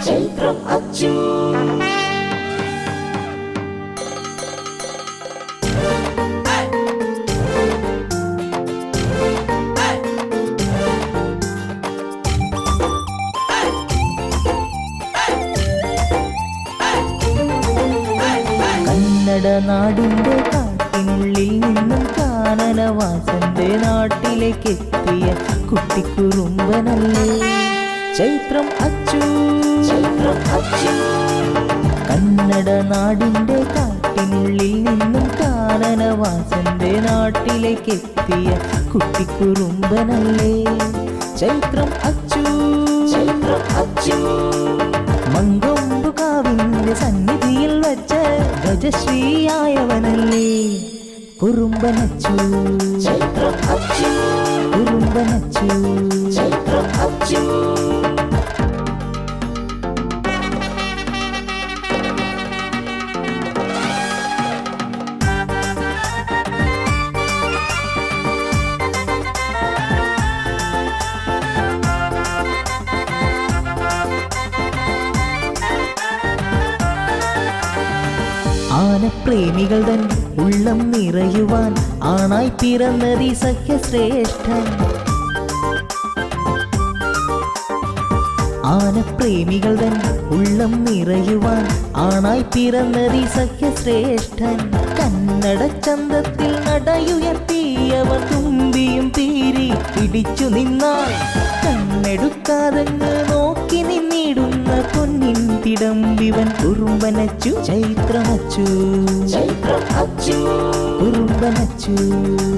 ചൈത്രം അച്ചു. കന്നഡ നാടിന്റെ കാട്ടിനുള്ളിൽ നിന്നും കാനനവാസന്റെ നാട്ടിലേക്കെത്തിയ കുട്ടിക്കുറുമ്പനല്ലേ ചൈത്രം അച്ചു. ചൈത്രം അച്ചു. കന്നഡ നാടിന്റെ കാട്ടിനുള്ളിൽ നിന്നും കാനനവാസന്റെ നാട്ടിലേക്കെത്തിയ കുട്ടിക്കുറുമ്പനല്ലേ ചൈത്രം അച്ചു. ചൈത്രം അച്ചു. മങ്കൊമ്പുകാവിന്റെ സന്നിധിയിൽ വച്ച ഗജശ്രീയായവനല്ലേ കുറുമ്പനച്ചു. ചൈത്രം അച്ചു. കുറുമ്പനച്ചു. ചൈത്രം അച്ചു. ആനപ്രേമികൾ തൻ ഉള്ളം നിറയുവാൻ ആണായി പിറന്നതി സഖ്യശ്രേഷ്ഠൻ. ആനപ്രേമികൾ തൻ ഉള്ളം നിറയുവാൻ ആണായി പിറന്നതി സഖ്യശ്രേഷ്ഠൻ. കന്നഡ ചന്തത്തിൽ നടയുയർത്തിയവൻ തുമ്പിയും പീരി പിടിച്ചു നിന്നാൽ കണ്ണെടുക്കാതെങ്ങ് നോക്കി നിന്നിടുന്ന പൊന്നിൻ തിടമ്പിവൻ കുറുമ്പനച്ചു. ചൈത്രമച്ചു. ചൈത്രം അച്ചു. കുറുമ്പനച്ചു.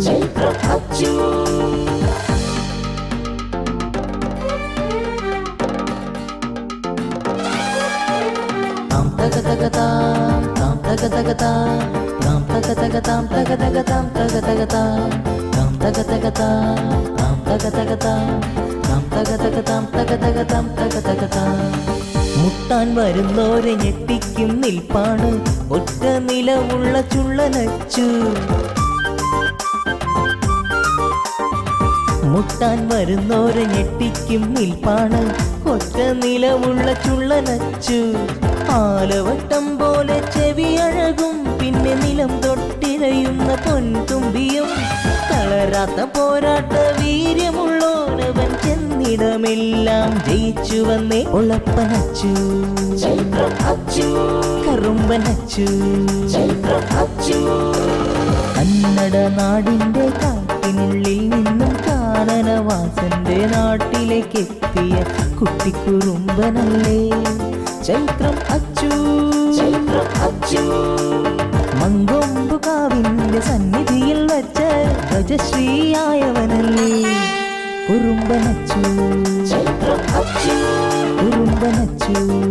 ചൈത്രം അച്ചു. താം തക തക താം താം തക തക താം താം തക തക താം തക തക താം തക തക താം താം തക തക താം താം തക തക താം താം തക തക താം തക തക താം തക തക താം. മുട്ടാൻ വരുന്നോരെ ഞെട്ടിക്കും നിൽപ്പാണ് ഒറ്റ നിലവുള്ള ചുള്ളനച്ചു. മുട്ടാൻ വരുന്നോരെ ഞെട്ടിക്കും നിൽപ്പാണ് ഒറ്റ നിലവുള്ള ചുള്ളനച്ചു. ആലവട്ടം പോലെ ചെവി അഴകും പിന്നെ നിലം തൊട്ടിരയുന്ന പൊൻതുമ്പിയും തളരാത്ത പോരാട്ട വീര്യമുള്ളോനവൻ ചെന്നിടമെല്ലാം ജയിച്ചു വന്നേ ഒളപ്പനച്ചു. ചൈത്രം അച്ചു. കറുമ്പനച്ചു. ചൈത്രം അച്ചു. കന്നഡ നാടിന്റെ കാട്ടിനുള്ളിൽ നിന്നും കാനനവാസന്റെ നാട്ടിലേക്കെത്തിയ കുട്ടിക്കുറുമ്പനല്ലേ ചൈത്രം അച്ചു. ചൈത്രം അച്ചു. മങ്കൊമ്പുകാവിന്റെ സന്നിധിയിൽ വച്ച ഗജശ്രീയായവനല്ലേ കുറുമ്പനച്ചു. ചൈത്രം അച്ചു. കുറുമ്പനച്ചു.